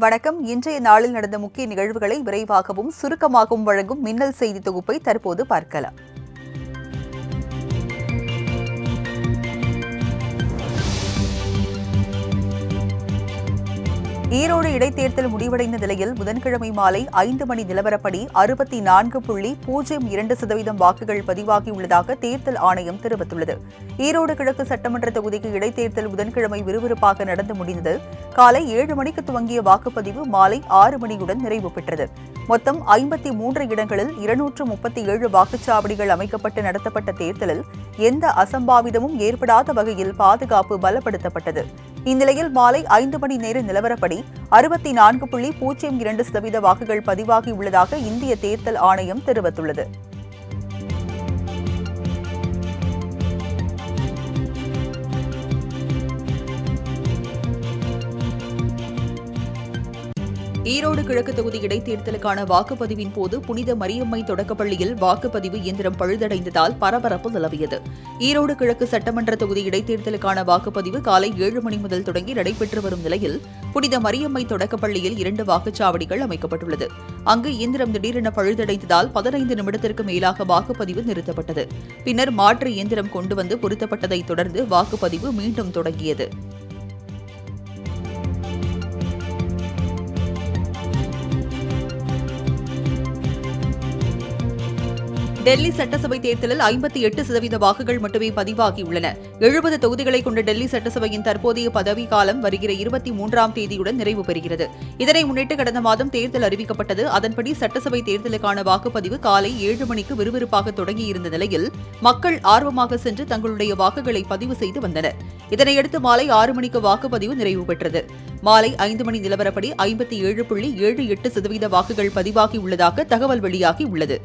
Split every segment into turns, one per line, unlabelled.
வணக்கம். இன்றைய நாளில் நடந்த முக்கிய நிகழ்வுகளை விரைவாகவும் சுருக்கமாகவும் வழங்கும் மின்னல் செய்தி தொகுப்பை தற்போது பார்க்கலாம். ஈரோடு இடைத்தேர்தல் முடிவடைந்த நிலையில் புதன்கிழமை மாலை 5 மணி நிலவரப்படி 64.02% வாக்குகள் பதிவாகியுள்ளதாக தேர்தல் ஆணையம் தெரிவித்துள்ளது. ஈரோடு கிழக்கு சட்டமன்ற தொகுதிக்கு இடைத்தேர்தல் புதன்கிழமை விறுவிறுப்பாக நடந்து முடிந்தது. காலை 7 மணிக்கு துவங்கிய வாக்குப்பதிவு மாலை 6 மணியுடன் நிறைவு பெற்றது. மொத்தம் 53 இடங்களில் 237 வாக்குச்சாவடிகள் அமைக்கப்பட்டு நடத்தப்பட்ட தேர்தலில் எந்த அசம்பாவிதமும் ஏற்படாத வகையில் பாதுகாப்பு பலப்படுத்தப்பட்டது. இந்நிலையில் மாலை 5 மணி நேர நிலவரப்படி 64.02% வாக்குகள் பதிவாகியுள்ளதாக இந்திய தேர்தல் ஆணையம் தெரிவித்துள்ளது. ஈரோடு கிழக்கு தொகுதி இடைத்தேர்தலுக்கான வாக்குப்பதிவின் போது புனித மரியம்மை தொடக்கப்பள்ளியில் வாக்குப்பதிவு இயந்திரம் பழுதடைந்ததால் பரபரப்பு நிலவியது. ஈரோடு கிழக்கு சட்டமன்ற தொகுதி இடைத்தேர்தலுக்கான வாக்குப்பதிவு காலை 7 மணி முதல் தொடங்கி நடைபெற்று வரும் நிலையில் புனித மரியம்மை தொடக்கப்பள்ளியில் 2 வாக்குச்சாவடிகள் அமைக்கப்பட்டுள்ளது. அங்கு இயந்திரம் திடீரென பழுதடைந்ததால் 15 நிமிடத்திற்கு மேலாக வாக்குப்பதிவு நிறுத்தப்பட்டது. பின்னர் மாற்று இயந்திரம் கொண்டு வந்து பொருத்தப்பட்டதைத் தொடர்ந்து வாக்குப்பதிவு மீண்டும் தொடங்கியது. டெல்லி சட்டசபை தேர்தலில் 58% வாக்குகள் மட்டுமே பதிவாகியுள்ளன. 70 தொகுதிகளை கொண்ட டெல்லி சட்டசபையின் தற்போதைய பதவிக்காலம் வருகிற 23ஆம் தேதியுடன் நிறைவு பெறுகிறது. இதனை முன்னிட்டு கடந்த மாதம் தேர்தல் அறிவிக்கப்பட்டது. அதன்படி சட்டசபை தேர்தலுக்கான வாக்குப்பதிவு காலை 7 மணிக்கு விறுவிறுப்பாக தொடங்கியிருந்த நிலையில் மக்கள் ஆர்வமாக சென்று தங்களுடைய வாக்குகளை பதிவு செய்து வந்தனர். இதனையடுத்து மாலை 6 மணிக்கு வாக்குப்பதிவு நிறைவு பெற்றது. மாலை 5 மணி நிலவரப்படி 57.78% வாக்குகள் பதிவாகியுள்ளதாக தகவல் வெளியாகியுள்ளது.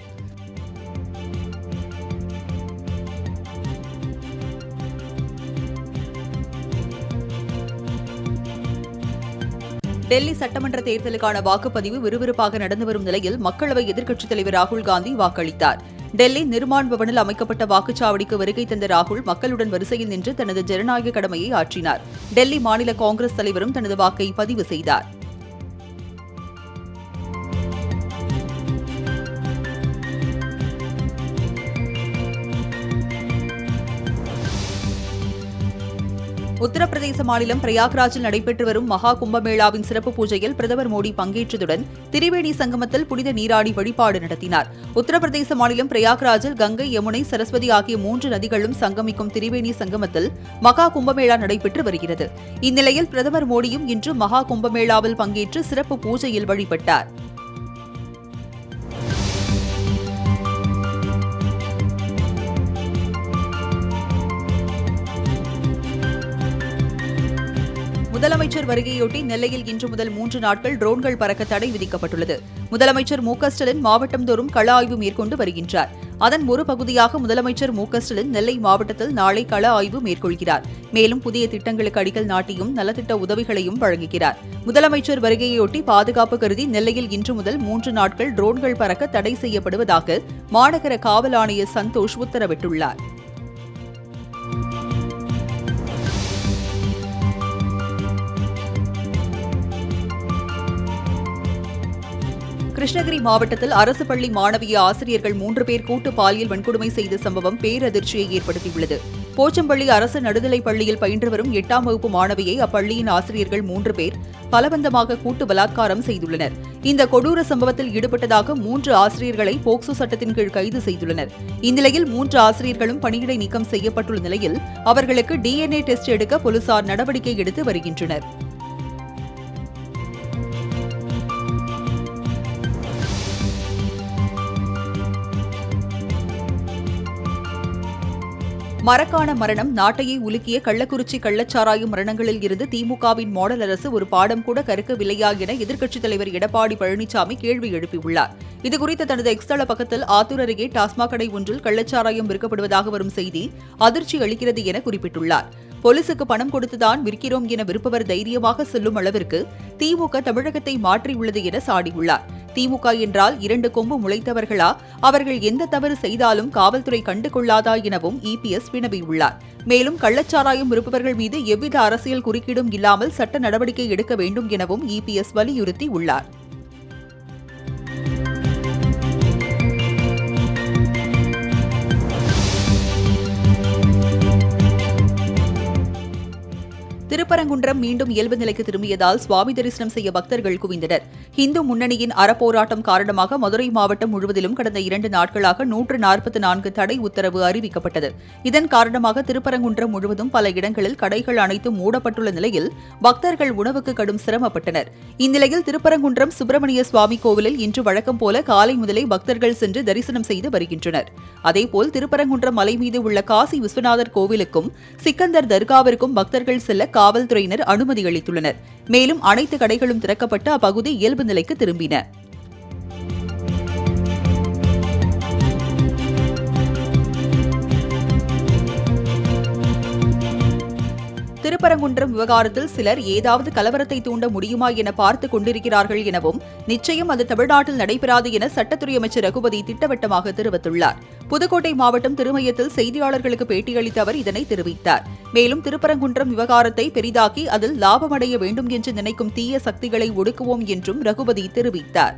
டெல்லி சட்டமன்ற தேர்தலுக்கான வாக்குப்பதிவு விறுவிறுப்பாக நடந்து வரும் நிலையில் மக்களவை எதிர்க்கட்சித் தலைவர் ராகுல் காந்தி வாக்களித்தார். டெல்லி நிர்மாண் பவனில் அமைக்கப்பட்ட வாக்குச்சாவடிக்கு வருகை தந்த ராகுல் மக்களுடன் வரிசையில் நின்று தனது ஜனநாயக கடமையை ஆற்றினார். டெல்லி மாநில காங்கிரஸ் தலைவரும் தனது வாக்கை பதிவு செய்தார். உத்தரப்பிரதேச மாநிலம் பிரயாக்ராஜில் நடைபெற்று வரும் மகா கும்பமேளாவின் சிறப்பு பூஜையில் பிரதமர் மோடி பங்கேற்றதுடன் திரிவேணி சங்கமத்தில் புனித நீராடி வழிபாடு நடத்தினார். உத்தரப்பிரதேச மாநிலம் பிரயாக்ராஜில் கங்கை, யமுனை, சரஸ்வதி ஆகிய 3 நதிகளும் சங்கமிக்கும் திரிவேணி சங்கமத்தில் மகா கும்பமேளா நடைபெற்று வருகிறது. இந்நிலையில் பிரதமர் மோடியும் இன்று மகா கும்பமேளாவில் பங்கேற்று சிறப்பு பூஜையில் வழிபட்டார். முதலமைச்சர் வருகையொட்டி நெல்லையில் இன்று முதல் 3 நாட்கள் ட்ரோன்கள் பறக்க தடை விதிக்கப்பட்டுள்ளது. முதலமைச்சர் மு.க.ஸ்டாலின் மாவட்டம்தோறும் கள ஆய்வு மேற்கொண்டு வருகின்றார். அதன் ஒரு பகுதியாக முதலமைச்சர் மு.க.ஸ்டாலின் நெல்லை மாவட்டத்தில் நாளை கள ஆய்வு மேற்கொள்கிறார். மேலும் புதிய திட்டங்களுக்கு அடிக்கல் நாட்டியும் நலத்திட்ட உதவிகளையும் வழங்குகிறார். முதலமைச்சர் வருகையொட்டி பாதுகாப்பு கருதி நெல்லையில் இன்று முதல் 3 நாட்கள் ட்ரோன்கள் பறக்க தடை செய்யப்படுவதாக மாநகர காவல் ஆணையர் சந்தோஷ் உத்தரவிட்டுள்ளார். கிருஷ்ணகிரி மாவட்டத்தில் அரசு பள்ளி மாணவிய ஆசிரியர்கள் 3 பேர் கூட்டு பாலியல் வன்கொடுமை செய்த சம்பவம் பேரதிர்ச்சியை ஏற்படுத்தியுள்ளது. போச்சம்பள்ளி அரசு நடுநிலைப் பள்ளியில் பயின்று வரும் 8ஆம் வகுப்பு மாணவியை அப்பள்ளியின் ஆசிரியர்கள் 3 பேர் பலவந்தமாக கூட்டு பலாத்காரம் செய்துள்ளனர். இந்த கொடூர சம்பவத்தில் ஈடுபட்டதாக 3 ஆசிரியர்களை போக்சோ சட்டத்தின் கீழ் கைது செய்துள்ளனர். இந்நிலையில் 3 ஆசிரியர்களும் பணியிடை நீக்கம் செய்யப்பட்டுள்ள நிலையில் அவர்களுக்கு DNA டெஸ்ட் எடுக்க போலீசார் நடவடிக்கை எடுத்து வருகின்றனர். மரக்கான மரணம் நாட்டையே உலுக்கிய கள்ளக்குறிச்சி கள்ளச்சாராய மரணங்களில் இருந்து திமுகவின் மாடல் அரசு ஒரு பாடம் கூட கற்கவில்லையா என எதிர்க்கட்சித் தலைவர் எடப்பாடி பழனிசாமி கேள்வி எழுப்பியுள்ளார். இதுகுறித்து தனது எக்ஸ் தள பக்கத்தில் ஆத்தூர் அருகே டாஸ்மாக் கடை ஒன்றில் கள்ளச்சாராயம் விற்கப்படுவதாக வரும் செய்தி அதிர்ச்சி அளிக்கிறது என குறிப்பிட்டுள்ளார். போலீசுக்கு பணம் கொடுத்துதான் விற்கிறோம் என விற்பவர் தைரியமாக சொல்லும் அளவிற்கு திமுக தமிழகத்தை மாற்றியுள்ளது என சாடியுள்ளார். திமுக என்றால் 2 கொம்பு முளைத்தவர்களா? அவர்கள் எந்த தவறு செய்தாலும் காவல்துறை கண்டுகொள்ளாதா எனவும் இபிஎஸ் வினவியுள்ளார். மேலும் கள்ளச்சாராயம் விற்பவர்கள் மீது எவ்வித அரசியல் குறுக்கீடும் இல்லாமல் சட்ட நடவடிக்கை எடுக்க வேண்டும் எனவும் இபிஎஸ் வலியுறுத்தியுள்ளார். திருப்பரங்குன்றம் மீண்டும் இயல்பு நிலைக்கு திரும்பியதால் சுவாமி தரிசனம் செய்ய பக்தர்கள் குவிந்தனர். இந்து முன்னணியின் அறப்போராட்டம் காரணமாக மதுரை மாவட்டம் முழுவதிலும் கடந்த 2 நாட்களாக 144 தடை உத்தரவு அறிவிக்கப்பட்டது. இதன் காரணமாக திருப்பரங்குன்றம் முழுவதும் பல இடங்களில் கடைகள் அனைத்தும் மூடப்பட்டுள்ள நிலையில் பக்தர்கள் உணவுக்கு கடும் சிரமப்பட்டனர். இந்நிலையில் திருப்பரங்குன்றம் சுப்பிரமணிய சுவாமி கோவிலில் இன்று வழக்கம் போல காலை முதலே பக்தர்கள் சென்று தரிசனம் செய்து வருகின்றனர். அதேபோல் திருப்பரங்குன்றம் மலை மீது உள்ள காசி விஸ்வநாதர் கோவிலுக்கும் சிக்கந்தர் தர்காவிற்கும் பக்தர்கள் செல்ல காவல்துறையினர் அனுமதி அளித்துள்ளனர். மேலும் அனைத்து கடைகளும் திறக்கப்பட்டு அப்பகுதி இயல்பு நிலைக்கு திரும்பின. திருப்பரங்குன்றம் விவகாரத்தில் சிலர் ஏதாவது கலவரத்தை தூண்ட முடியுமா என பார்த்துக் கொண்டிருக்கிறார்கள் எனவும் நிச்சயம் அது தமிழ்நாட்டில் நடைபெறாது என சட்டத்துறை அமைச்சர் ரகுபதி திட்டவட்டமாக தெரிவித்துள்ளார். புதுக்கோட்டை மாவட்டம் திருமயத்தில் செய்தியாளர்களுக்கு பேட்டியளித்த அவர் இதனை தெரிவித்தார். மேலும் திருப்பரங்குன்றம் விவகாரத்தை பெரிதாக்கி அதில் லாபமடைய வேண்டும் என்று நினைக்கும் தீய சக்திகளை ஒடுக்குவோம் என்றும் ரகுபதி தெரிவித்தார்.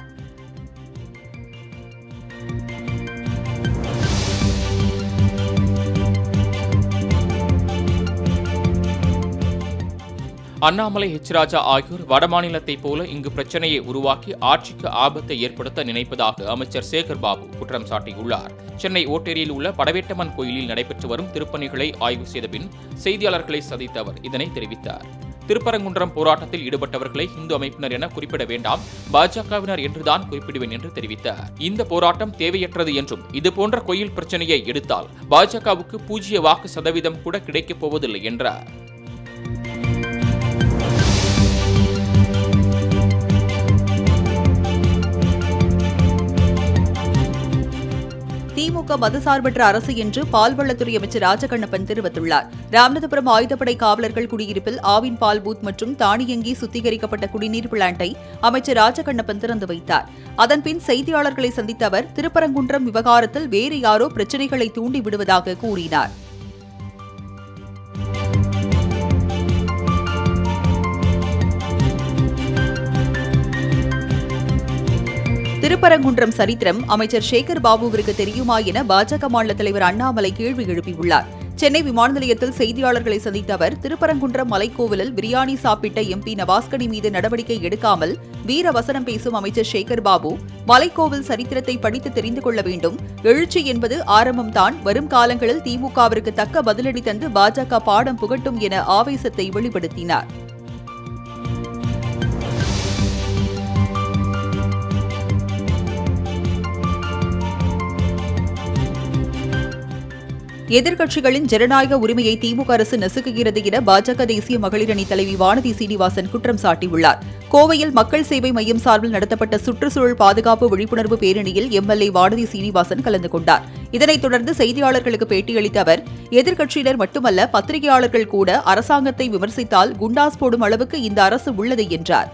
அண்ணாமலை, ஹெச் ராஜா ஆகியோர் வடமாநிலத்தைப் போல இங்கு பிரச்சனையை உருவாக்கி ஆட்சிக்கு ஆபத்தை ஏற்படுத்த நினைப்பதாக அமைச்சர் சேகர் பாபு குற்றம் சாட்டியுள்ளார். சென்னை ஓட்டேரியில் உள்ள படவேட்டம்மன் கோயிலில் நடைபெற்று வரும் திருப்பணிகளை ஆய்வு செய்த பின் செய்தியாளர்களை சந்தித்த அவர் இதனை தெரிவித்தார். திருப்பரங்குன்றம் போராட்டத்தில் ஈடுபட்டவர்களை இந்து அமைப்பினர் என குறிப்பிட வேண்டாம், பாஜகவினர் என்றுதான் குறிப்பிடுவேன் என்று தெரிவித்தார். இந்த போராட்டம் தேவையற்றது என்றும் இதுபோன்ற கோயில் பிரச்சனையை எடுத்தால் பாஜகவுக்கு 0 வாக்கு சதவீதம் கூட கிடைக்கப் போவதில்லை என்றார்.
திமுக மதசார்பற்ற அரசு என்று பால்வளத்துறை அமைச்சர் ராஜகண்ணப்பன் தெரிவித்துள்ளார். ராமநாதபுரம் ஆயுதப்படை காவலர்கள் குடியிருப்பில் ஆவின் பால் பூத் மற்றும் தானியங்கி சுத்திகரிக்கப்பட்ட குடிநீர் பிளான்ட்டை அமைச்சர் ராஜகண்ணப்பன் திறந்து வைத்தார். அதன்பின் செய்தியாளர்களை சந்தித்த அவர் திருப்பரங்குன்றம் விவகாரத்தில் வேறு யாரோ பிரச்சினைகளை தூண்டி விடுவதாக கூறினார். திருப்பரங்குன்றம் சரித்திரம் அமைச்சர் சேகர் பாபுவிற்கு தெரியுமா என பாஜக மாநில தலைவர் அண்ணாமலை கேள்வி எழுப்பியுள்ளார். சென்னை விமான நிலையத்தில் செய்தியாளர்களை சந்தித்த அவர் திருப்பரங்குன்றம் மலைக்கோவிலில் பிரியாணி சாப்பிட்ட எம்பி நவாஸ்கனி மீது நடவடிக்கை எடுக்காமல் வீரவசனம் பேசும் அமைச்சர் சேகர் பாபு மலைக்கோவில் சரித்திரத்தை படித்து தெரிந்து கொள்ள வேண்டும். எழுச்சி என்பது ஆரம்பம்தான், வரும் காலங்களில் திமுகவிற்கு தக்க பதிலடி தந்து பாஜக பாடம் புகட்டும் என ஆவேசத்தை வெளிப்படுத்தினார். எதிர்க்கட்சிகளின் ஜனநாயக உரிமையை திமுக அரசு நசுக்குகிறது என பாஜக தேசிய மகளிர் அணி தலைவி வானதி சீனிவாசன் குற்றம் சாட்டியுள்ளார். கோவையில் மக்கள் சேவை மையம் சார்பில் நடத்தப்பட்ட சுற்றுச்சூழல் பாதுகாப்பு விழிப்புணர்வு பேரணியில் எம்எல்ஏ வானதி சீனிவாசன் கலந்து கொண்டார். இதனைத் தொடர்ந்து செய்தியாளர்களுக்கு பேட்டியளித்த அவர் எதிர்க்கட்சியினர் மட்டுமல்ல, பத்திரிகையாளர்கள் கூட அரசாங்கத்தை விமர்சித்தால் குண்டாஸ் போடும் அளவுக்கு இந்த அரசு உள்ளது என்றார்.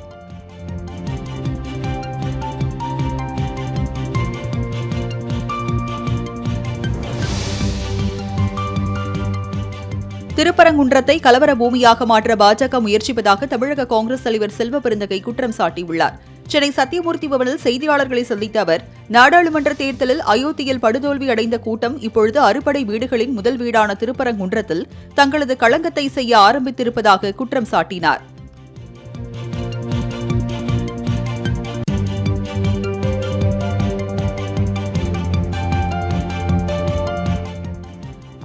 திருப்பரங்குன்றத்தை கலவர பூமியாக மாற்ற பாஜக முயற்சிப்பதாக தமிழக காங்கிரஸ் தலைவர் செல்வ பெருந்தகை குற்றம் சாட்டியுள்ளார். சென்னை சத்தியமூர்த்தி பவனில் செய்தியாளர்களை சந்தித்த அவர் நாடாளுமன்ற தேர்தலில் அயோத்தியில் படுதோல்வி அடைந்த கூட்டம் இப்பொழுது அறுபடை வீடுகளின் முதல் வீடான திருப்பரங்குன்றத்தில் தங்களது களங்கத்தை செய்ய ஆரம்பித்திருப்பதாக குற்றம் சாட்டினார்.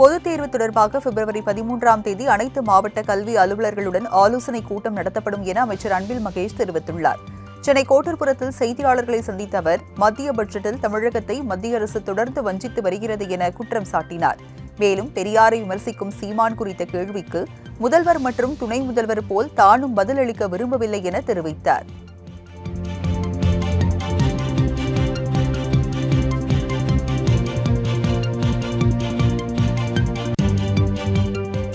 பொதுத் தேர்வு தொடர்பாக பிப்ரவரி 13ஆம் தேதி அனைத்து மாவட்ட கல்வி அலுவலர்களுடன் ஆலோசனைக் கூட்டம் நடத்தப்படும் என அமைச்சர் அன்பில் மகேஷ் தெரிவித்துள்ளார். சென்னை கோட்டூர்புரத்தில் செய்தியாளர்களை சந்தித்த அவர் மத்திய பட்ஜெட்டில் தமிழகத்தை மத்திய அரசு தொடர்ந்து வஞ்சித்து வருகிறது என குற்றம் சாட்டினார். மேலும் பெரியாரை விமர்சிக்கும் சீமான் குறித்த கேள்விக்கு முதல்வர் மற்றும் துணை முதல்வர் போல் தானும் பதிலளிக்க விரும்பவில்லை என தெரிவித்தார்.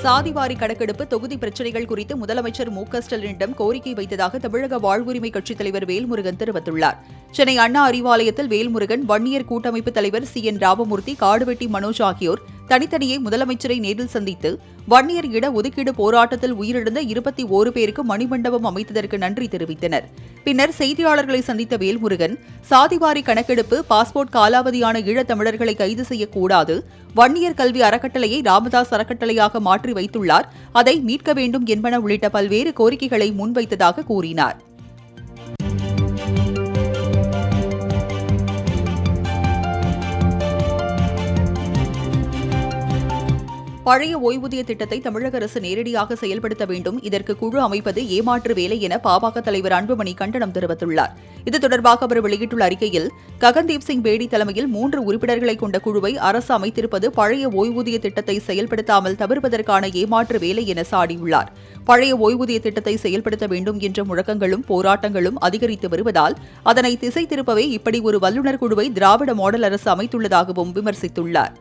சாதிவாரி கணக்கெடுப்பு தொகுதி பிரச்சினைகள் குறித்து முதலமைச்சர் மு.க.ஸ்டாலினிடம் கோரிக்கை வைத்ததாக தமிழக வாழ்வுரிமை கட்சித் தலைவர் வேல்முருகன் தெரிவித்துள்ளார். சென்னை அண்ணா அறிவாலயத்தில் வேல்முருகன், வன்னியர் கூட்டமைப்பு தலைவர் சி.என். ராமமூர்த்தி, காடுவெட்டி மனோஜ் ஆகியோர் தனித்தனியே முதலமைச்சரை நேரில் சந்தித்து வன்னியர் இட ஒதுக்கீடு போராட்டத்தில் உயிரிழந்த 21 பேருக்கு மணிமண்டபம் அமைத்ததற்கு நன்றி தெரிவித்தனர். பின்னர் செய்தியாளர்களை சந்தித்த வேல்முருகன், சாதிவாரி கணக்கெடுப்பு, பாஸ்போர்ட் காலாவதியான ஈழத்தமிழர்களை கைது செய்யக்கூடாது, வன்னியர் கல்வி அறக்கட்டளையை ராமதாஸ் அறக்கட்டளையாக மாற்றி வைத்துள்ளார், அதை மீட்க வேண்டும் என்பன உள்ளிட்ட பல்வேறு கோரிக்கைகளை முன்வைத்ததாக கூறினார். பழைய ஓய்வூதிய திட்டத்தை தமிழக அரசு நேரடியாக செயல்படுத்த வேண்டும், இதற்கு குழு அமைப்பது ஏமாற்று வேலை என பாமக தலைவர் அன்புமணி கண்டனம் தெரிவித்துள்ளார். இது தொடர்பாக அவர் வெளியிட்டுள்ள அறிக்கையில், ககன்தீப் சிங் பேடி தலைமையில் 3 உறுப்பினர்களை கொண்ட குழுவை அரசு அமைத்திருப்பது பழைய ஓய்வூதிய திட்டத்தை செயல்படுத்தாமல் தவிர்ப்பதற்கான ஏமாற்று வேலை என சாடியுள்ளார். பழைய ஓய்வூதிய திட்டத்தை செயல்படுத்த வேண்டும் என்ற முழக்கங்களும் போராட்டங்களும் அதிகரித்து வருவதால் அதனை திசை திருப்பவே இப்படி ஒரு வல்லுநர் குழுவை திராவிட மாடல் அரசு அமைத்துள்ளதாகவும் விமர்சித்துள்ளார்.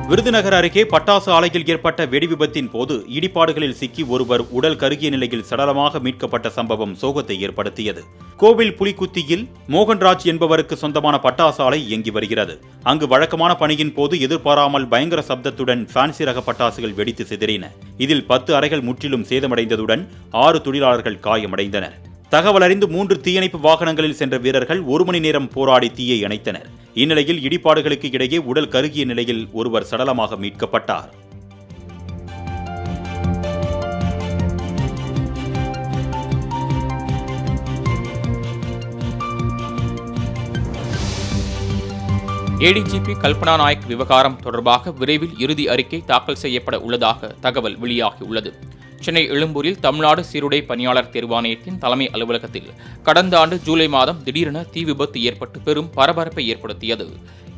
விருதுநகர் அருகே பட்டாசு ஆலையில் ஏற்பட்ட வெடிவிபத்தின் போது இடிபாடுகளில் சிக்கி ஒருவர் உடல் கருகிய நிலையில் சடலமாக மீட்கப்பட்ட சம்பவம் சோகத்தை ஏற்படுத்தியது. கோவில் புலிக்குத்தியில் மோகன்ராஜ் என்பவருக்கு சொந்தமான பட்டாசு ஆலை இயங்கி வருகிறது. அங்கு வழக்கமான பணியின் போது எதிர்பாராமல் பயங்கர சப்தத்துடன் ஃபேன்சி ரக பட்டாசுகள் வெடித்து சிதறின. இதில் 10 அறைகள் முற்றிலும் சேதமடைந்ததுடன் 6 தொழிலாளர்கள் காயமடைந்தனர். தகவல் அறிந்து 3 தீயணைப்பு வாகனங்களில் சென்ற வீரர்கள் 1 மணி நேரம் போராடி தீயை அணைத்தனர். இந்நிலையில் இடிபாடுகளுக்கு இடையே உடல் கருகிய நிலையில் ஒருவர் சடலமாக மீட்கப்பட்டார்.
ஏடிஜிபி கல்பனா நாயக் விவகாரம் தொடர்பாக விரைவில் இறுதி அறிக்கை தாக்கல் செய்யப்பட உள்ளதாக தகவல் வெளியாகியுள்ளது. சென்னை எழும்பூரில் தமிழ்நாடு சீருடை பணியாளர் தேர்வாணையத்தின் தலைமை அலுவலகத்தில் கடந்த ஆண்டு ஜூலை மாதம் திடீரென தீ விபத்து ஏற்பட்டு பெரும் பரபரப்பை ஏற்படுத்தியது.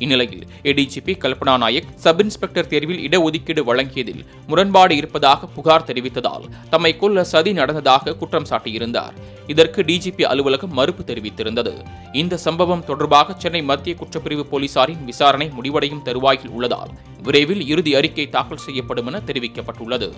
இந்நிலையில் ADGP Kalpana Nayak sub inspector தேர்வில் இடஒதுக்கீடு வழங்கியதில் முரண்பாடு இருப்பதாக புகார் தெரிவித்ததால் தம்மை கொல்ல சதி நடந்ததாக குற்றம் சாட்டியிருந்தார். இதற்கு டிஜிபி அலுவலகம் மறுப்பு தெரிவித்திருந்தது. இந்த சம்பவம் தொடர்பாக சென்னை மத்திய குற்றப்பிரிவு போலீசாரின் விசாரணை முடிவடையும் தருவாயில் உள்ளதால் விரைவில் இறுதி அறிக்கை தாக்கல் செய்யப்படும் என தெரிவிக்கப்பட்டுள்ளது.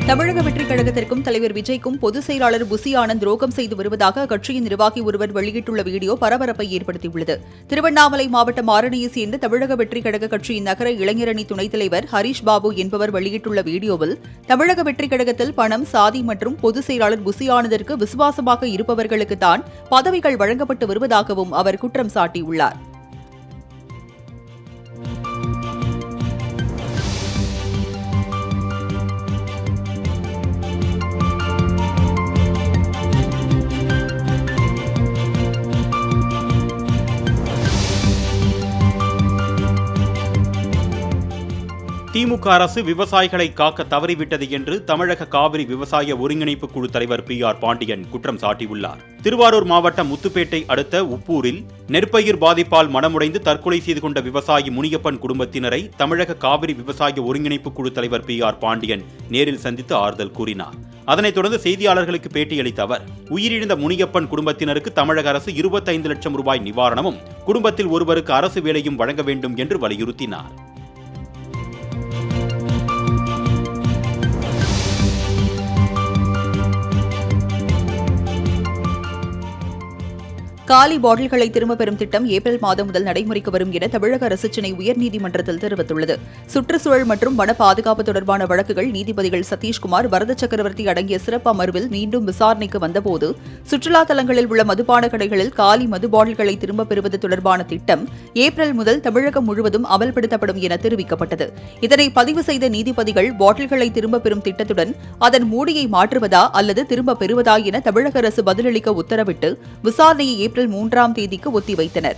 தமிழக வெற்றிக் கழகத்திற்கும் தலைவர் விஜய்க்கும் பொதுச் செயலாளர் புசி ஆனந்த் துரோகம் செய்து வருவதாக அக்கட்சியின் நிர்வாகி ஒருவர் வெளியிட்டுள்ள வீடியோ பரபரப்பை ஏற்படுத்தியுள்ளது. திருவண்ணாமலை மாவட்டம் ஆரணியை சேர்ந்த தமிழக வெற்றிக் கழக கட்சியின் நகர இளைஞரணி துணைத் தலைவர் ஹரீஷ் பாபு என்பவர் வெளியிட்டுள்ள வீடியோவில், தமிழக வெற்றிக் கழகத்தில் பணம், சாதி மற்றும் பொதுச் செயலாளர் புசி ஆனந்திற்கு விசுவாசமாக இருப்பவர்களுக்குத்தான் பதவிகள் வழங்கப்பட்டு வருவதாகவும் அவர் குற்றம் சாட்டியுள்ளார்.
திமுக அரசு விவசாயிகளை காக்க தவறிவிட்டது என்று தமிழக காவிரி விவசாய ஒருங்கிணைப்பு குழு தலைவர் பி.ஆர். பாண்டியன் குற்றம் சாட்டியுள்ளார். திருவாரூர் மாவட்டம் முத்துப்பேட்டை அடுத்த உப்பூரில் நெற்பயிர் பாதிப்பால் மனமுடைந்து தற்கொலை செய்து கொண்ட விவசாயி முனியப்பன் குடும்பத்தினரை தமிழக காவிரி விவசாய ஒருங்கிணைப்பு குழு தலைவர் பி.ஆர். பாண்டியன் நேரில் சந்தித்து ஆறுதல் கூறினார். அதனைத் தொடர்ந்து செய்தியாளர்களுக்கு பேட்டியளித்த அவர், உயிரிழந்த முனியப்பன் குடும்பத்தினருக்கு தமிழக அரசு 25 லட்சம் ரூபாய் நிவாரணமும், குடும்பத்தில் ஒருவருக்கு அரசு வேலையும் வழங்க வேண்டும் என்று வலியுறுத்தினார்.
காலி பாட்டில்களை திரும்பப் பெறும் திட்டம் ஏப்ரல் மாதம் முதல் நடைமுறைக்கு வரும் என தமிழக அரசு சென்னை உயர்நீதிமன்றத்தில் தெரிவித்துள்ளது. சுற்றுச்சூழல் மற்றும் வன பாதுகாப்பு தொடர்பான வழக்குகள் நீதிபதிகள் சதீஷ்குமார், வரத சக்கரவர்த்தி அடங்கிய சிறப்பு அமர்வில் மீண்டும் விசாரணைக்கு வந்தபோது, சுற்றுலா தலங்களில் உள்ள மதுபான கடைகளில் காலி மது பாட்டில்களை திரும்பப் பெறுவது தொடர்பான திட்டம் ஏப்ரல் முதல் தமிழகம் முழுவதும் அமல்படுத்தப்படும் என தெரிவிக்கப்பட்டது. இதனை பதிவு செய்த நீதிபதிகள், பாட்டில்களை திரும்பப் பெறும் திட்டத்துடன் அதன் மூடியை மாற்றுவதா அல்லது திரும்பப் பெறுவதா என தமிழக அரசு பதிலளிக்க உத்தரவிட்டு விசாரணையை ஏப்ரல் 3ஆம் தேதிக்கு ஒத்திவைத்தனர்.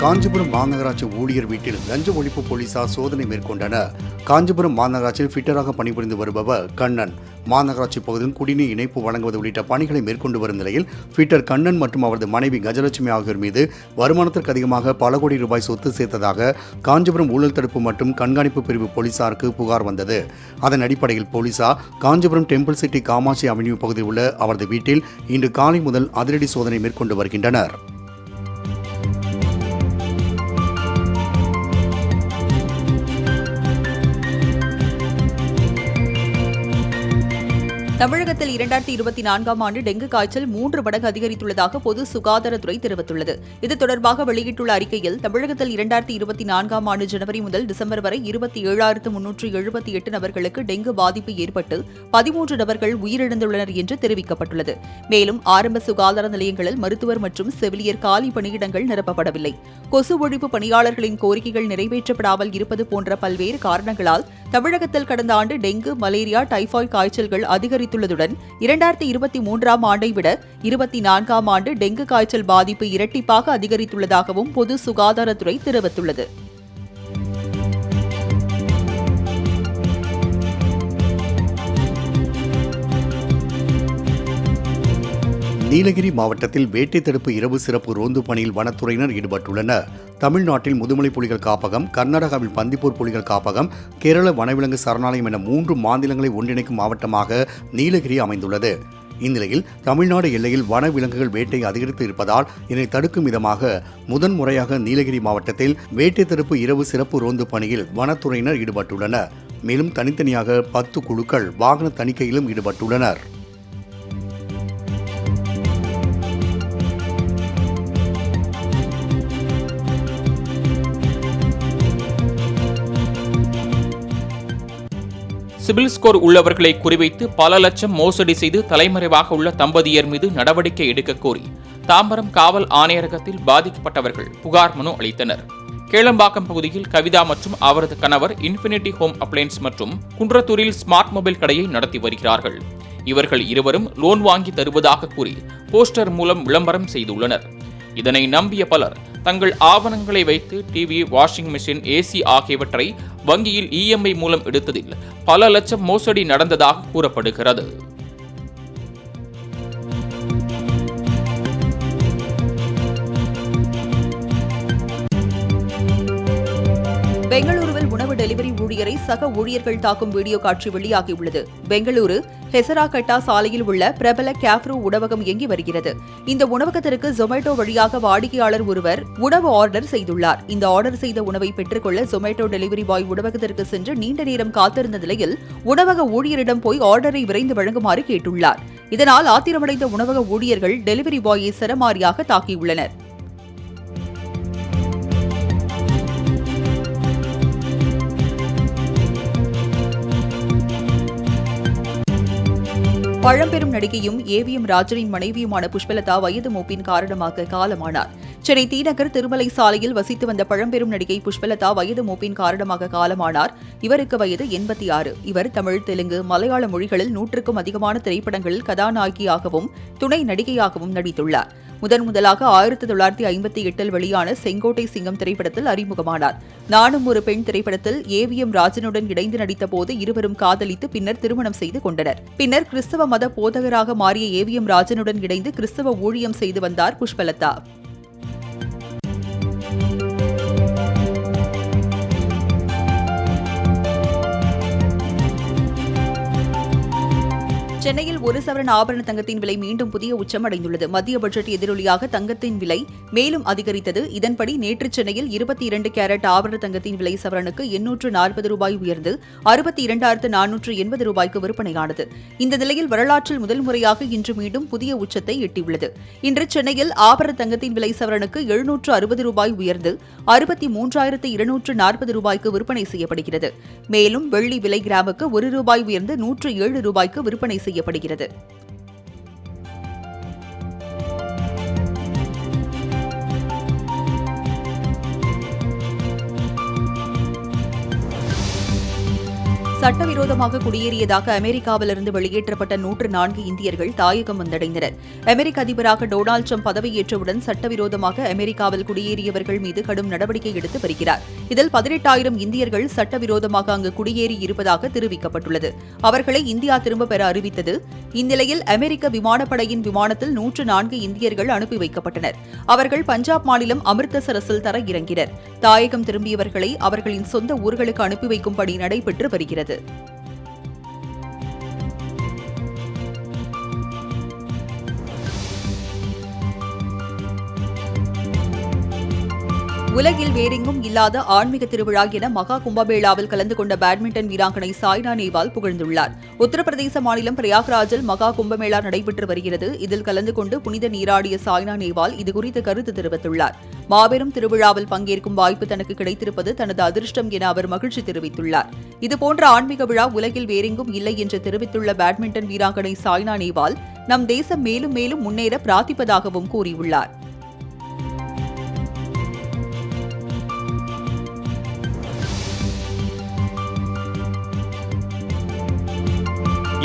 காஞ்சிபுரம் மாநகராட்சி ஊழியர் வீட்டில் லஞ்ச ஒழிப்பு போலீசார் சோதனை மேற்கொண்டனர். காஞ்சிபுரம் மாநகராட்சியில் ஃபிட்டராக பணிபுரிந்து வருபவர் கண்ணன் மாநகராட்சி பகுதியில் குடிநீர் இணைப்பு வழங்குவது உள்ளிட்ட பணிகளை மேற்கொண்டு வரும் நிலையில் ஃபிட்டர் கண்ணன் மற்றும் அவரது மனைவி கஜலட்சுமி ஆகியோர் மீது வருமானத்திற்கு அதிகமாக பல கோடி ரூபாய் சொத்து சேர்த்ததாக காஞ்சிபுரம் ஊழல் தடுப்பு மற்றும் கண்காணிப்பு பிரிவு போலீசாருக்கு புகார் வந்தது. அதன் அடிப்படையில் போலீசார் Kanchipuram temple city Kamakshi avenue பகுதியில் உள்ள அவரது வீட்டில் இன்று காலை முதல் அதிரடி சோதனை மேற்கொண்டு வருகின்றனர்.
தமிழகத்தில் 2024ஆம் ஆண்டு டெங்கு காய்ச்சல் 3 மடங்கு அதிகரித்துள்ளதாக பொது சுகாதாரத்துறை தெரிவித்துள்ளது. இது தொடர்பாக வெளியிட்டுள்ள அறிக்கையில், தமிழகத்தில் 2024ஆம் ஆண்டு ஜனவரி முதல் டிசம்பர் வரை 27,378 நபர்களுக்கு டெங்கு பாதிப்பு ஏற்பட்டு 13 நபர்கள் உயிரிழந்துள்ளனர் என்று தெரிவிக்கப்பட்டுள்ளது. மேலும் ஆரம்ப சுகாதார நிலையங்களில் மருத்துவர் மற்றும் செவிலியர் காலி பணியிடங்கள் நிரப்பப்படவில்லை. கொசு ஒழிப்பு பணியாளர்களின் கோரிக்கைகள் நிறைவேற்றப்படாமல் இருப்பது போன்ற பல்வேறு காரணங்களால் தமிழகத்தில் கடந்த ஆண்டு டெங்கு, மலேரியா, டைபாய்டு காய்ச்சல்கள் அதிகரித்துள்ளதுடன் 2023ஆம் ஆண்டை விட 24ஆம் ஆண்டு டெங்கு காய்ச்சல் பாதிப்பு இரட்டிப்பாக அதிகரித்துள்ளதாகவும் பொது சுகாதாரத்துறை தெரிவித்துள்ளது.
நீலகிரி மாவட்டத்தில் வேட்டை தடுப்பு இரவு சிறப்பு ரோந்து பணியில் வனத்துறையினர் ஈடுபட்டுள்ளனர். தமிழ்நாட்டில் முதுமலை புலிகள் காப்பகம், கர்நாடகாவில் பந்திப்பூர் புலிகள் காப்பகம், கேரள வனவிலங்கு சரணாலயம் என 3 மாநிலங்களை ஒன்றிணைக்கும் மாவட்டமாக நீலகிரி அமைந்துள்ளது. இந்நிலையில் தமிழ்நாடு எல்லையில் வனவிலங்குகள் வேட்டை அதிகரித்து இருப்பதால் இதனை தடுக்கும் விதமாக முதன்முறையாக நீலகிரி மாவட்டத்தில் வேட்டை தடுப்பு இரவு சிறப்பு ரோந்து பணியில் வனத்துறையினர் ஈடுபட்டுள்ளனர். மேலும் தனித்தனியாக 10 குழுக்கள் வாகன தணிக்கையிலும் ஈடுபட்டுள்ளனர்.
சிபில் ஸ்கோர் உள்ளவர்களை குறிவைத்து பல லட்சம் மோசடி செய்து தலைமறைவாக உள்ள தம்பதியர் மீது நடவடிக்கை எடுக்க கோரி தாம்பரம் காவல் ஆணையரகத்தில் பாதிக்கப்பட்டவர்கள் புகார் மனு அளித்தனர். கேளம்பாக்கம் பகுதியில் கவிதா மற்றும் அவரது கணவர் இன்ஃபினிட்டி ஹோம் அப்ளையன்ஸ் மற்றும் குன்றத்தூரில் ஸ்மார்ட் மொபைல் கடையை நடத்தி வருகிறார்கள். இவர்கள் இருவரும் லோன் வாங்கி தருவதாக கூறி போஸ்டர் மூலம் விளம்பரம் செய்துள்ளனர். இதனை நம்பிய பலர் தங்கள் ஆவணங்களை வைத்து டிவி, வாஷிங் மெஷின், ஏசி ஆகியவற்றை வங்கியில் இஎம்ஐ மூலம் எடுத்ததில் பல லட்சம் மோசடி நடந்ததாக கூறப்படுகிறது.
பெங்களூருவில் உணவு டெலிவரி ஊழியரை சக ஊழியர்கள் தாக்கும் வீடியோ காட்சி வெளியாகியுள்ளது. பெங்களூரு ஹெசராகட்டா சாலையில் உள்ள பிரபல கேப்ரோ உணவகம் இயங்கி வருகிறது. இந்த உணவகத்திற்கு ஜொமேட்டோ வழியாக வாடிக்கையாளர் ஒருவர் உணவு ஆர்டர் செய்துள்ளார். இந்த ஆர்டர் செய்த உணவை பெற்றுக்கொள்ள ஜொமேட்டோ டெலிவரி பாய் உணவகத்திற்கு சென்று நீண்ட நேரம் காத்திருந்த நிலையில் உணவக ஊழியரிடம் போய் ஆர்டரை விரைந்து வழங்குமாறு கேட்டுள்ளார். இதனால் ஆத்திரமடைந்த உணவக ஊழியர்கள் டெலிவரி பாயை சரமாரியாக தாக்கியுள்ளனர். பழம்பெரும் நடிகையும் ஏவிஎம் ராஜனின் மனைவியுமான புஷ்பலதா வயது மூப்பின் காரணமாக காலமானார். சென்னை தீநகர் திருமலை சாலையில் வசித்து வந்த பழம்பெரும் நடிகை புஷ்பலதா வயது மூப்பின் காரணமாக காலமானார். இவருக்கு வயது 86. இவர் தமிழ், தெலுங்கு, மலையாள மொழிகளில் 100க்கும் அதிகமான திரைப்படங்களில் கதாநாயகியாகவும் துணை நடிகையாகவும் நடித்துள்ளார். முதலாக 1958 வெளியான செங்கோட்டை சிங்கம் திரைப்படத்தில் அறிமுகமானார். நானும் ஒரு பெண் திரைப்படத்தில் ஏவிஎம் ராஜனுடன் இணைந்து நடித்த போது இருவரும் காதலித்து பின்னர் திருமணம் செய்து கொண்டனர். பின்னர் கிறிஸ்தவ மத போதகராக மாறிய ஏவிஎம் ராஜனுடன் இணைந்து கிறிஸ்தவ ஊழியம் செய்து வந்தார் புஷ்பலதா. சென்னையில் 1 சவரன் ஆபரண தங்கத்தின் விலை மீண்டும் புதிய உச்சம் அடைந்துள்ளது. மத்திய பட்ஜெட் எதிரொலியாக தங்கத்தின் விலை மேலும் அதிகரித்தது. இதன்படி நேற்று சென்னையில் 22 கேரட் ஆபரண தங்கத்தின் விலை சவரனுக்கு 840 ரூபாய் உயர்ந்து 62,480 ரூபாய்க்கு விற்பனையானது. இந்த நிலையில் வரலாற்றில் முதல் முறையாக இன்று மீண்டும் புதிய உச்சத்தை எட்டியுள்ளது. இன்று சென்னையில் ஆபரண தங்கத்தின் விலை சவரனுக்கு 760 ரூபாய் உயர்ந்து 63,240 ரூபாய்க்கு விற்பனை செய்யப்படுகிறது. மேலும் வெள்ளி விலை கிராமுக்கு 1 ரூபாய் உயர்ந்து 107 ரூபாய்க்கு விற்பனை செய்யப்படுகிறது. சட்டவிரோதமாக குடியேறியதாக அமெரிக்காவிலிருந்து வெளியேற்றப்பட்ட 104 இந்தியர்கள் தாயகம் வந்தடைந்தனர். அமெரிக்க அதிபராக டொனால்டு டிரம்ப் பதவியேற்றவுடன் சட்டவிரோதமாக அமெரிக்காவில் குடியேறியவர்கள் மீது கடும் நடவடிக்கை எடுத்து வருகிறார். இதில் 18,000 இந்தியர்கள் சட்டவிரோதமாக அங்கு குடியேறி இருப்பதாக தெரிவிக்கப்பட்டுள்ளது. அவர்களை இந்தியா திரும்பப் பெற அறிவித்தது. இந்நிலையில் அமெரிக்க விமானப்படையின் விமானத்தில் 104 இந்தியர்கள் அனுப்பி வைக்கப்பட்டனர். அவர்கள் பஞ்சாப் மாநிலம் அமிர்தசரஸில் தர இறங்கினர். தாயகம் திரும்பியவர்களை அவர்களின் சொந்த ஊர்களுக்கு அனுப்பி வைக்கும் பணி நடைபெற்று வருகிறது. உலகில் வேறெங்கும் இல்லாத ஆன்மீக திருவிழா என மகா கும்பமேளாவில் கலந்து கொண்ட பேட்மிண்டன் வீராங்கனை சாய்னா நேவால் புகழ்ந்துள்ளார். உத்தரப்பிரதேச மாநிலம் பிரயாக்ராஜில் மகா கும்பமேளா நடைபெற்று வருகிறது. இதில் கலந்து கொண்டு புனித நீராடிய சாய்னா நேவால் இதுகுறித்து கருத்து தெரிவித்துள்ளார். மாபெரும் திருவிழாவில் பங்கேற்கும் வாய்ப்பு தனக்கு கிடைத்திருப்பது தனது அதிர்ஷ்டம் என அவர் மகிழ்ச்சி தெரிவித்துள்ளார். இதுபோன்ற ஆன்மீக விழா உலகில் வேறெங்கும் இல்லை என்று தெரிவித்துள்ள பேட்மிண்டன் வீராங்கனை சாய்னா நேவால் நம் தேசம் மேலும் மேலும் முன்னேற பிரார்த்திப்பதாகவும் கூறியுள்ளார்.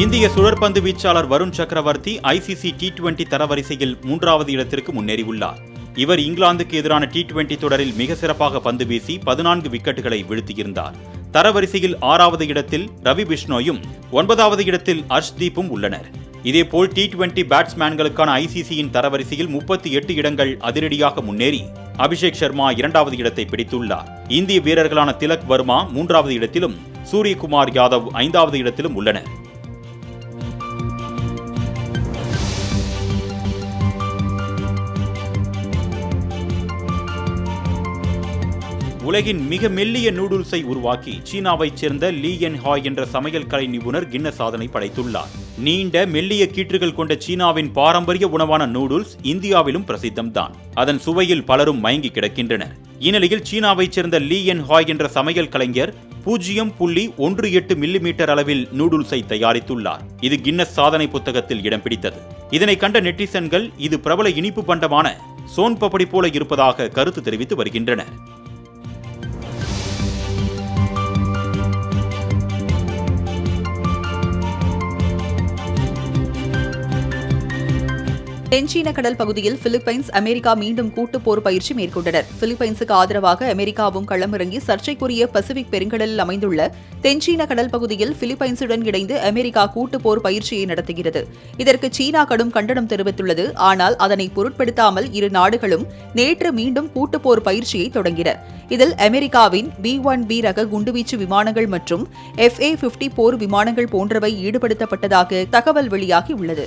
இந்திய சுழற்பந்து வீச்சாளர் வருண் சக்கரவர்த்தி ஐசிசி T20 தரவரிசையில் 3வது இடத்திற்கு முன்னேறியுள்ளார். இவர் இங்கிலாந்துக்கு எதிரான T20 தொடரில் மிக சிறப்பாக பந்து வீசி 14 விக்கெட்டுகளை வீழ்த்தியிருந்தார். தரவரிசையில் 6வது இடத்தில் ரவி பிஷ்னோயும் 9வது இடத்தில் அர்ஷ்தீப்பும் உள்ளனர். இதேபோல் T20 பேட்ஸ்மேன்களுக்கான ஐசிசியின் தரவரிசையில் 38 இடங்கள் அதிரடியாக முன்னேறி அபிஷேக் சர்மா 2வது இடத்தை பிடித்துள்ளார். இந்திய வீரர்களான திலக் வர்மா 3வது இடத்திலும் சூரியகுமார் யாதவ் 5வது இடத்திலும் உள்ளனர். உலகின் மிக மெல்லிய நூடுல்ஸை உருவாக்கி சீனாவைச் சேர்ந்த லீ என் ஹாய் என்ற சமையல் கலை நிபுணர் கின்னஸ் சாதனை படைத்துள்ளார். நீண்ட மெல்லிய கீற்றுகள் கொண்ட சீனாவின் பாரம்பரிய உணவான நூடுல்ஸ் இந்தியாவிலும் பிரசித்தம்தான். அதன் சுவையில் பலரும் மயங்கி கிடக்கின்றனர். இந்நிலையில் சீனாவைச் சேர்ந்த லீ என் ஹாய் என்ற சமையல் கலைஞர் 0.18 மில்லிமீட்டர் அளவில் நூடுல்ஸை தயாரித்துள்ளார். இது கின்னஸ் சாதனை புத்தகத்தில் இடம் பிடித்தது. இதனை கண்ட நெட்டிசன்கள் இது பிரபல இனிப்பு பண்டமான சோன் பப்படி போல இருப்பதாக கருத்து தெரிவித்து வருகின்றனர்.
தென்சீன கடல் பகுதியில் பிலிப்பைன்ஸ் அமெரிக்கா மீண்டும் கூட்டுப் போர் பயிற்சி மேற்கொண்டனர். பிலிப்பைன்ஸுக்கு ஆதரவாக அமெரிக்காவும் களமிறங்கி சர்ச்சைக்குரிய பசிபிக் பெருங்கடலில் அமைந்துள்ள தென்சீன கடல் பகுதியில் பிலிப்பைன்ஸுடன் இணைந்து அமெரிக்கா கூட்டுப் போர் பயிற்சியை நடத்துகிறது. இதற்கு சீனா கடும் கண்டனம் தெரிவித்துள்ளது. ஆனால் அதனை பொருட்படுத்தாமல் இரு நாடுகளும் நேற்று மீண்டும் கூட்டுப் போர் பயிற்சியை தொடங்கின. இதில் அமெரிக்காவின் B-1B ரக குண்டுவீச்சு விமானங்கள் மற்றும் FA-50 போர் விமானங்கள் போன்றவை ஈடுபடுத்தப்பட்டதாக தகவல் வெளியாகியுள்ளது.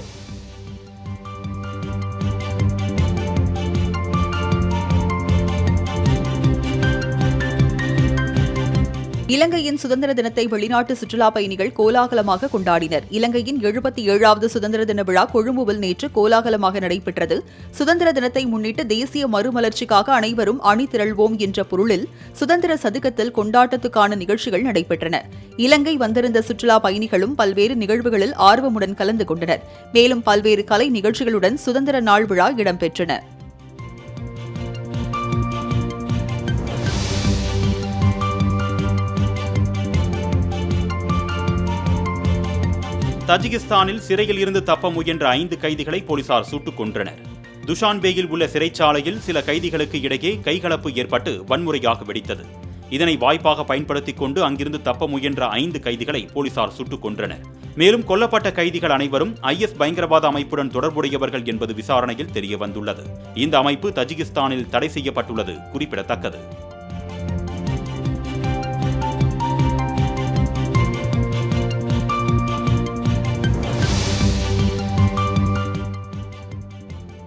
இலங்கையின் சுதந்திர தினத்தை வெளிநாட்டு சுற்றுலா பயணிகள் கோலாகலமாக கொண்டாடினர். இலங்கையின் 77வது சுதந்திர தின விழா கொழும்புவில் நேற்று கோலாகலமாக நடைபெற்றது. சுதந்திர தினத்தை முன்னிட்டு தேசிய மறுமலர்ச்சிக்காக அனைவரும் அணி திரள்வோம் என்ற பொருளில் சுதந்திர சதுக்கத்தில் கொண்டாட்டத்துக்கான நிகழ்ச்சிகள் நடைபெற்றன. இலங்கை வந்திருந்த சுற்றுலா பயணிகளும் பல்வேறு நிகழ்வுகளில் ஆர்வமுடன் கலந்து கொண்டனர். மேலும் பல்வேறு கலை நிகழ்ச்சிகளுடன் சுதந்திர நாள் விழா இடம்பெற்றன.
தஜிகிஸ்தானில் சிறையில் இருந்து தப்ப முயன்ற 5 கைதிகளை போலீசார் சுட்டுக் கொன்றனர். துஷான்பேயில் உள்ள சிறைச்சாலையில் சில கைதிகளுக்கு இடையே கைகலப்பு ஏற்பட்டு வன்முறையாக வெடித்தது. இதனை வாய்ப்பாக பயன்படுத்திக் கொண்டு அங்கிருந்து தப்ப முயன்ற 5 கைதிகளை போலீசார் சுட்டுக் கொன்றனர். மேலும் கொல்லப்பட்ட கைதிகள் அனைவரும் IS பயங்கரவாத அமைப்புடன் தொடர்புடையவர்கள் என்பது விசாரணையில் தெரியவந்துள்ளது. இந்த அமைப்பு தஜிகிஸ்தானில் தடை செய்யப்பட்டுள்ளது குறிப்பிடத்தக்கது.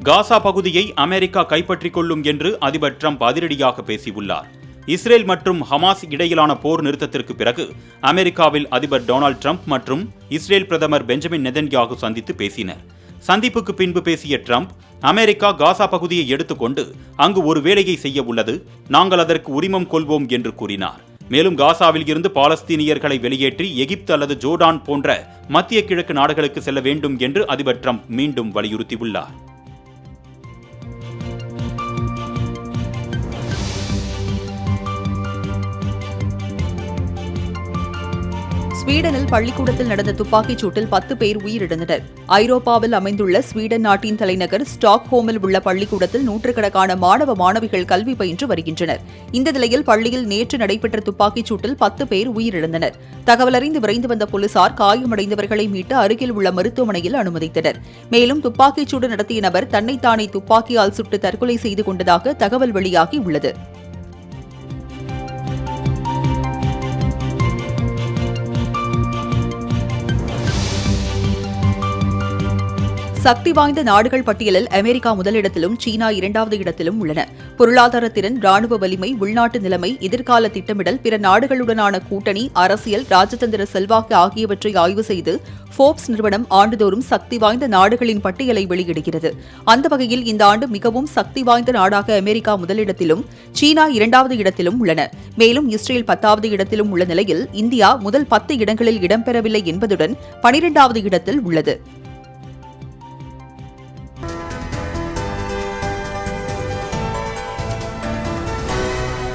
காசா பகுதியை அமெரிக்கா கைப்பற்றிக் கொள்ளும் என்று அதிபர் டிரம்ப் அதிரடியாக பேசியுள்ளார். இஸ்ரேல் மற்றும் ஹமாஸ் இடையிலான போர் நிறுத்தத்திற்கு பிறகு அமெரிக்காவில் அதிபர் டொனால்டு டிரம்ப் மற்றும் இஸ்ரேல் பிரதமர் பெஞ்சமின் நெதன்யாகு சந்தித்து பேசினர். சந்திப்புக்கு பின்பு பேசிய டிரம்ப், அமெரிக்கா காசா பகுதியை எடுத்துக்கொண்டு அங்கு ஒரு வேலையை செய்ய உள்ளது, நாங்கள் அதற்கு உரிமம் கொள்வோம் என்று கூறினார். மேலும் காசாவில் இருந்து பாலஸ்தீனியர்களை வெளியேற்றி எகிப்து அல்லது ஜோர்டான் போன்ற மத்திய கிழக்கு நாடுகளுக்கு செல்ல வேண்டும் என்று அதிபர் டிரம்ப் மீண்டும் வலியுறுத்தியுள்ளார்.
ஸ்வீடனில் பள்ளிக்கூடத்தில் நடந்த துப்பாக்கிச் சூட்டில் 10 பேர் உயிரிழந்தனர். ஐரோப்பாவில் அமைந்துள்ள ஸ்வீடன் நாட்டின் தலைநகர் ஸ்டாக்ஹோமில் உள்ள பள்ளிக்கூடத்தில் நூற்றுக்கணக்கான மாணவ மாணவிகள் கல்வி பயின்று வருகின்றனர். இந்த நிலையில் பள்ளியில் நேற்று நடைபெற்ற துப்பாக்கிச் சூட்டில் 10 பேர் உயிரிழந்தனர். தகவலறிந்து விரைந்து வந்த போலீசார் காயமடைந்தவர்களை மீட்டு அருகில் உள்ள மருத்துவமனையில் அனுமதித்தனர். மேலும் துப்பாக்கிச்சூடு நடத்திய நபர் தன்னைத்தானே துப்பாக்கியால் சுட்டு தற்கொலை செய்து கொண்டதாக தகவல் வெளியாகியுள்ளது. சக்தி வாய்ந்த நாடுகள் பட்டியலில் அமெரிக்கா முதலிடத்திலும் சீனா 2வது இடத்திலும் உள்ளன. பொருளாதார திறன், ராணுவ வலிமை, உள்நாட்டு நிலைமை, எதிர்கால திட்டமிடல், பிற நாடுகளுடனான கூட்டணி, அரசியல், ராஜதந்திர செல்வாக்கு ஆகியவற்றை ஆய்வு செய்து ஃபோர்ப்ஸ் நிறுவனம் ஆண்டுதோறும் சக்தி வாய்ந்த நாடுகளின் பட்டியலை வெளியிடுகிறது. அந்த வகையில் இந்த ஆண்டு மிகவும் சக்தி வாய்ந்த நாடாக அமெரிக்கா முதலிடத்திலும் சீனா 2வது இடத்திலும் உள்ளன. மேலும் இஸ்ரேல் 10வது இடத்திலும் உள்ள நிலையில் இந்தியா முதல் 10 இடங்களில் இடம்பெறவில்லை என்பதுடன் 12வது இடத்தில் உள்ளது.